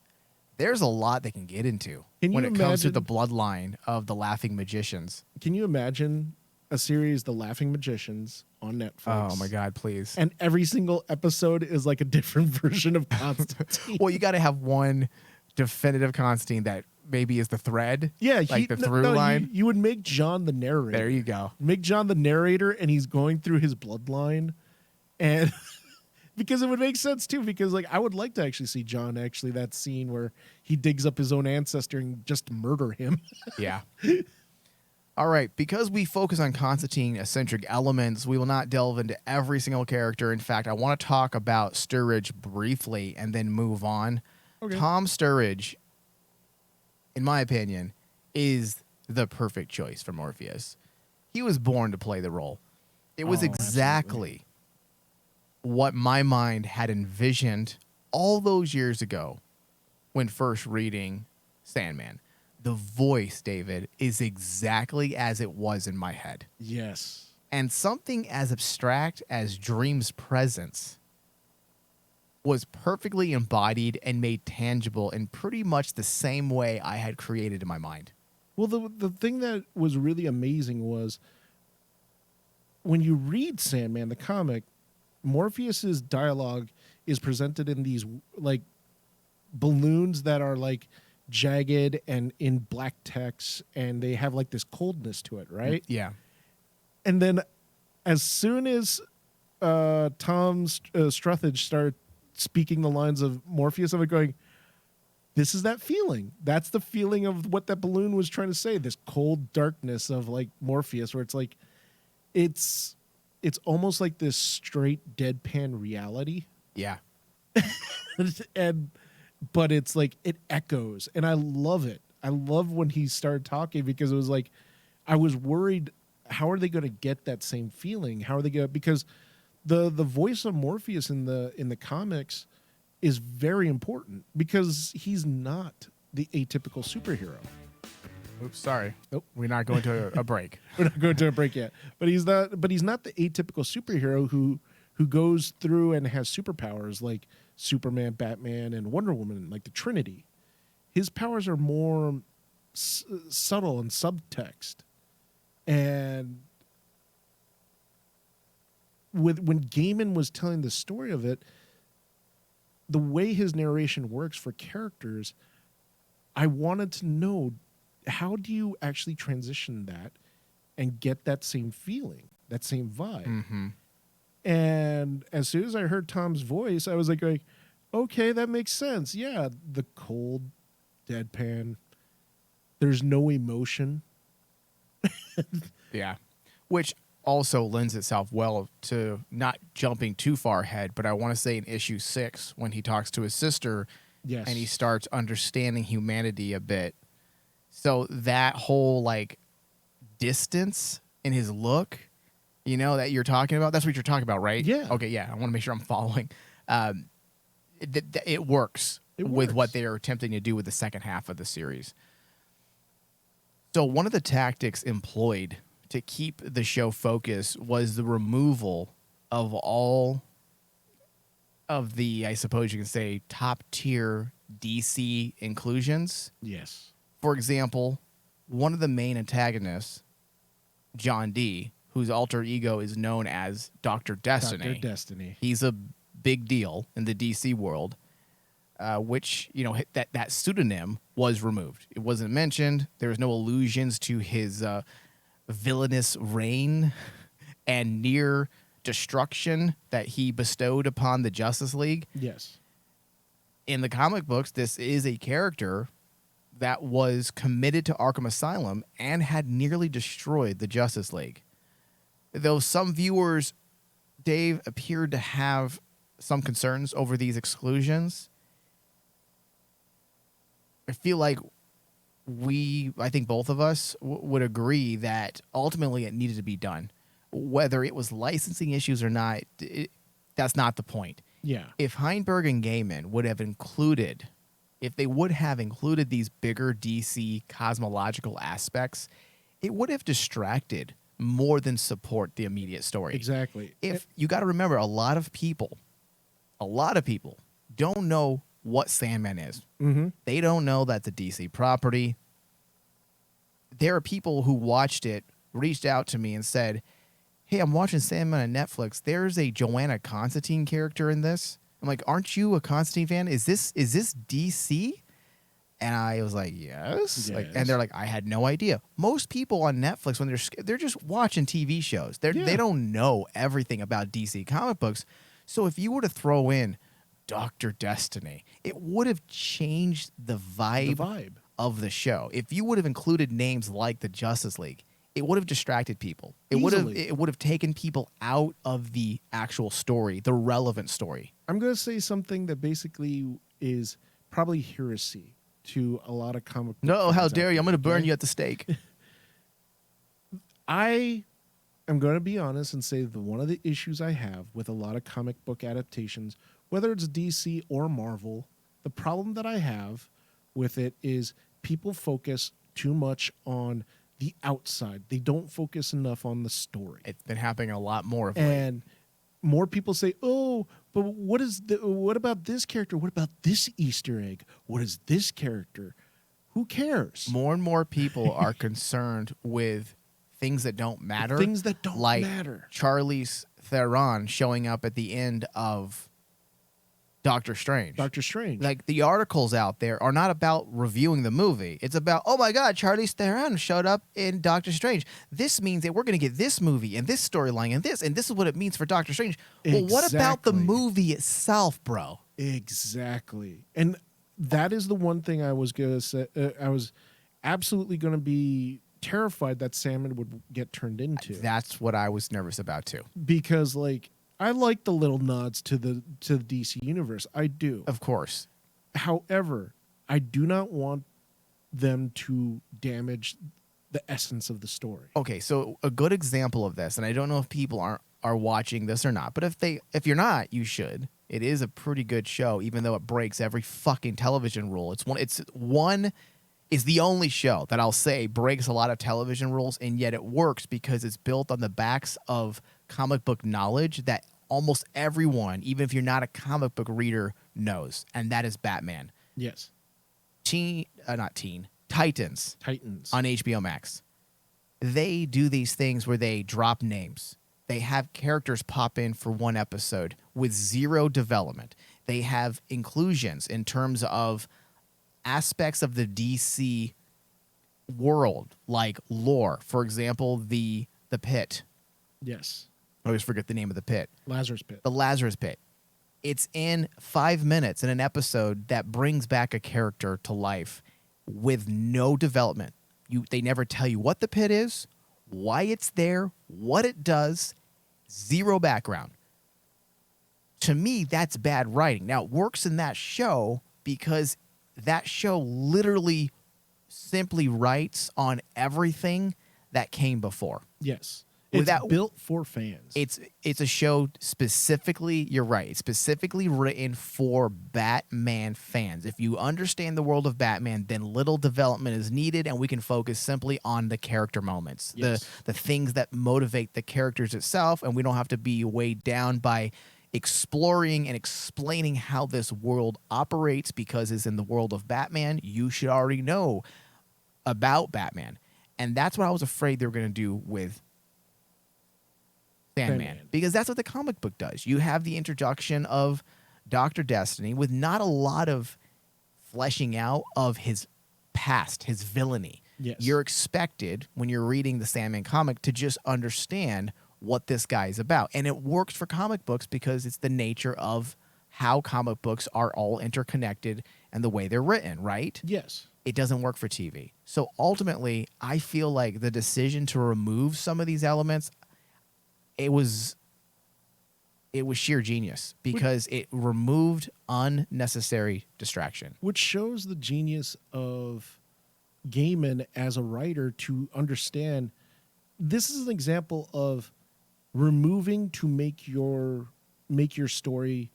there's a lot they can get into Can when you it comes to imagine- the bloodline of the Laughing Magicians. Can you imagine a series, The Laughing Magicians, on Netflix? Oh my God, please. And every single episode is like a different version of Constantine. Well, you got to have one definitive Constantine that maybe is the thread. Yeah, like the through line. You would make John the narrator. There you go. Make John the narrator, and he's going through his bloodline, and because it would make sense too. Because like I would like to actually see John that scene where he digs up his own ancestor and just murder him. Yeah. All right. Because we focus on Constantine-eccentric elements, we will not delve into every single character. In fact, I want to talk about Sturridge briefly and then move on. Okay. Tom Sturridge, in my opinion, is the perfect choice for Morpheus. He was born to play the role. It was Oh, exactly what my mind had envisioned all those years ago when first reading Sandman. The voice, David, is exactly as it was in my head. Yes. And something as abstract as Dream's presence was perfectly embodied and made tangible in pretty much the same way I had created in my mind. Well, the thing that was really amazing was when you read Sandman, the comic, Morpheus's dialogue is presented in these like balloons that are like jagged and in black text, and they have like this coldness to it, right? Yeah. And then as soon as Tom Sturridge started speaking the lines of Morpheus, I'm going, this is that feeling. That's the feeling of what that balloon was trying to say, this cold darkness of like Morpheus, where it's like it's almost like this straight deadpan reality. Yeah. But it's like it echoes, and I love it. I love when he started talking, because it was like I was worried, how are they going to get that same feeling? How are they going to, because the voice of Morpheus in the comics is very important, because he's not the atypical superhero. Oops, sorry. Nope. We're not going to a break. We're not going to a break yet. But he's not the atypical superhero who goes through and has superpowers like Superman, Batman, and Wonder Woman, like the Trinity. His powers are more subtle and subtext. And when Gaiman was telling the story of it, the way his narration works for characters, I wanted to know, how do you actually transition that and get that same feeling, that same vibe? Mm-hmm. And as soon as I heard Tom's voice, I was like going, okay, that makes sense. Yeah, the cold, deadpan, there's no emotion. Yeah. Which also lends itself well to not jumping too far ahead, but I want to say in issue 6, when he talks to his sister, Yes. and he starts understanding humanity a bit. So that whole like distance in his look, you know, that you're talking about, that's what you're talking about, right? Yeah. Okay, yeah. I want to make sure I'm following. It works It with works. what they're attempting to do with the second half of the series. So one of the tactics employed to keep the show focused was the removal of all of the, I suppose you can say, top tier DC inclusions. Yes. For example, one of the main antagonists, John D., whose alter ego is known as Dr. Destiny. Dr. Destiny. He's a big deal in the DC world, which, you know, that pseudonym was removed. It wasn't mentioned. There was no allusions to his villainous reign and near destruction that he bestowed upon the Justice League. Yes. In the comic books, this is a character that was committed to Arkham Asylum and had nearly destroyed the Justice League. Though some viewers, Dave, appeared to have some concerns over these exclusions, I feel like I think both of us would agree that ultimately it needed to be done. Whether it was licensing issues or not, that's not the point. Yeah. If Heinberg and Gaiman would have included, if they would have included these bigger DC cosmological aspects, it would have distracted more than support the immediate story. Exactly. If you got to remember, a lot of people don't know what Sandman is. Mm-hmm. They don't know that's a DC property. There are people who watched it, reached out to me and said, "Hey, I'm watching Sandman on Netflix. There's a Joanna Constantine character in this." I'm like, "Aren't you a Constantine fan? Is this DC?" And I was like, yes. Like, and they're like, "I had no idea." Most people on Netflix, when they're just watching TV shows, they don't know everything about DC comic books. So if you were to throw in Dr. Destiny, it would have changed the vibe of the show. If you would have included names like the Justice League, it would have distracted people. It would have taken people out of the actual story, the relevant story. I'm going to say something that basically is probably heresy to a lot of comic book No, fans how out dare you? I'm there, going to burn okay? you at the stake. I am going to be honest and say that one of the issues I have with a lot of comic book adaptations, whether it's DC or Marvel, the problem that I have with it is people focus too much on the outside. They don't focus enough on the story. It's been happening a lot more of late. And more people say, "Oh, but what about this character? What about this Easter egg? What is this character?" Who cares? More and more people are concerned with things that don't matter. Things that don't like matter. Charlize Theron showing up at the end of Doctor Strange. Doctor Strange. Like, the articles out there are not about reviewing the movie. It's about, "Oh my God, Charlize Theron showed up in Doctor Strange. This means that we're going to get this movie and this storyline and this is what it means for Doctor Strange." Well, what about the Exactly. movie itself, bro? Exactly. And that is the one thing I was going to say. I was absolutely going to be terrified that Sandman would get turned into. That's what I was nervous about too. Because, like, I like the little nods to the DC universe. I do. Of course. However, I do not want them to damage the essence of the story. Okay, so a good example of this, and I don't know if people are watching this or not, but if you're not, you should. It is a pretty good show, even though it breaks every fucking television rule. It's the only show that I'll say breaks a lot of television rules, and yet it works because it's built on the backs of comic book knowledge that almost everyone, even if you're not a comic book reader, knows, and that is Batman. Yes. Titans on HBO Max. They do these things where they drop names. They have characters pop in for one episode with zero development. They have inclusions in terms of aspects of the DC world, like lore. For example, the pit. Yes. I always forget the name of the pit. Lazarus Pit. The Lazarus Pit. It's in 5 minutes in an episode that brings back a character to life with no development. They never tell you what the pit is, why it's there, what it does, zero background. To me, that's bad writing. Now, it works in that show because that show literally simply writes on everything that came before. Yes. Without- It's built for fans. It's a show specifically, you're right, it's specifically written for Batman fans. If you understand the world of Batman, then little development is needed, and we can focus simply on the character moments, Yes. the things that motivate the characters itself, and we don't have to be weighed down by exploring and explaining how this world operates because it's in the world of Batman. You should already know about Batman. And that's what I was afraid they were going to do with Sandman, because that's what the comic book does. You have the introduction of Dr. Destiny with not a lot of fleshing out of his past, his villainy. Yes. You're expected, when you're reading the Sandman comic, to just understand what this guy is about. And it works for comic books because it's the nature of how comic books are all interconnected and the way they're written, right? Yes. It doesn't work for TV. So ultimately, I feel like the decision to remove some of these elements, it was sheer genius because it removed unnecessary distraction. Which shows the genius of Gaiman as a writer to understand this is an example of removing to make your story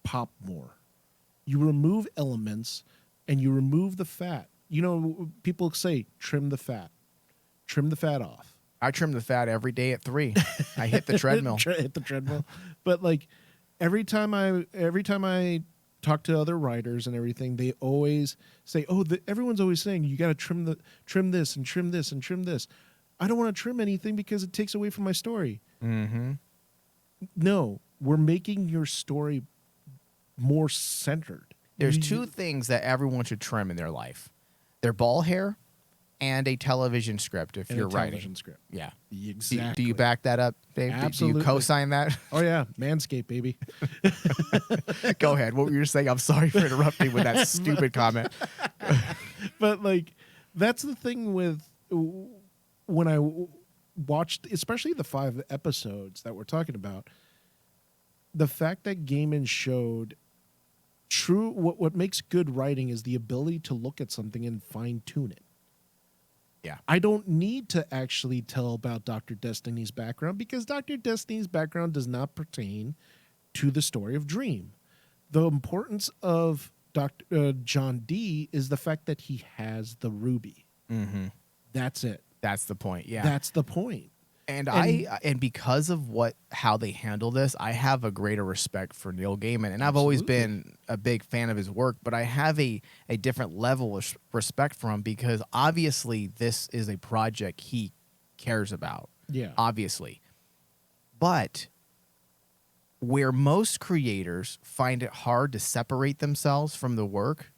pop more. You remove elements and you remove the fat. You know, people say trim the fat off. I trim the fat every day at 3. I hit the treadmill. Hit the treadmill. But like every time I talk to other writers and everything, they always say, "Oh, everyone's always saying you got to trim this and trim this and trim this." I don't want to trim anything because it takes away from my story. Mm-hmm. No, we're making your story more centered. There's 2 things that everyone should trim in their life: their ball hair and a television script. If And you're a writing, television script. yeah. Exactly. Do you back that up, Dave? Do Absolutely. you co-sign that? Oh yeah, Manscaped, baby. Go ahead. What were you saying? I'm sorry for interrupting with that stupid comment. But like, that's the thing with when I watched, especially the 5 episodes that we're talking about. The fact that Gaiman showed what makes good writing is the ability to look at something and fine tune it. Yeah. I don't need to actually tell about Dr. Destiny's background because Dr. Destiny's background does not pertain to the story of Dream. The importance of John D is the fact that he has the ruby. Mm-hmm. That's it. That's the point. Yeah. That's the point. And because of how they handle this, I have a greater respect for Neil Gaiman, and I've always been a big fan of his work. But I have a different level of respect for him because obviously this is a project he cares about. Yeah, obviously. But where most creators find it hard to separate themselves from the work,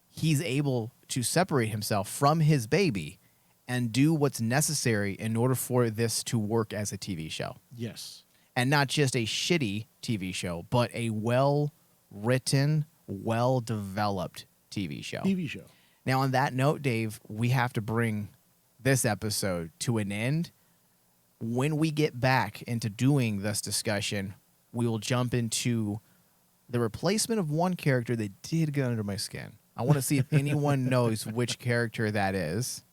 he's able to separate himself from his baby and do what's necessary in order for this to work as a TV show. yes. And not just a shitty TV show, but a well-written, well-developed TV show. TV show. Now, on that note, Dave, we have to bring this episode to an end. When we get back into doing this discussion, we will jump into the replacement of one character that did get under my skin. I want to see if anyone knows which character that is,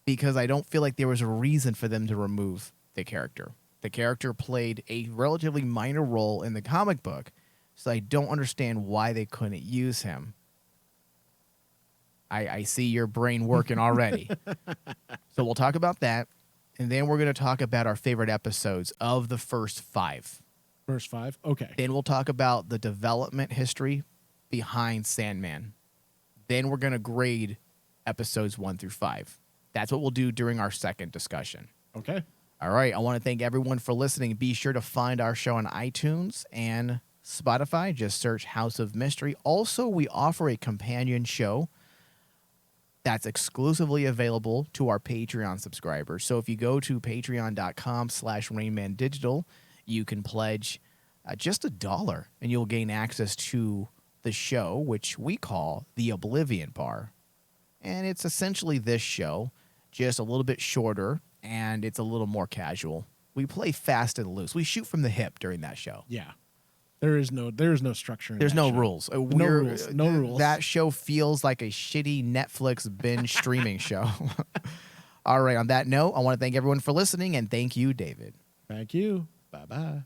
because I don't feel like there was a reason for them to remove the character. The character played a relatively minor role in the comic book, so I don't understand why they couldn't use him. I see your brain working already. So we'll talk about that, and then we're going to talk about our favorite episodes of the first 5. First 5? Okay. Then we'll talk about the development history behind Sandman. Then we're going to grade episodes 1 through 5. That's what we'll do during our second discussion. Okay. All right. I want to thank everyone for listening. Be sure to find our show on iTunes and Spotify. Just search House of Mystery. Also, we offer a companion show that's exclusively available to our Patreon subscribers. So if you go to patreon.com/RainmanDigital, you can pledge just $1 and you'll gain access to the show, which we call the Oblivion Bar. And it's essentially this show, just a little bit shorter, and it's a little more casual. We play fast and loose. We shoot from the hip during that show. Yeah. There is no structure. There's no show. rules. No rules. No rules. That show feels like a shitty Netflix binge streaming show. All right. On that note, I want to thank everyone for listening, and thank you, David. Thank you. Bye-bye.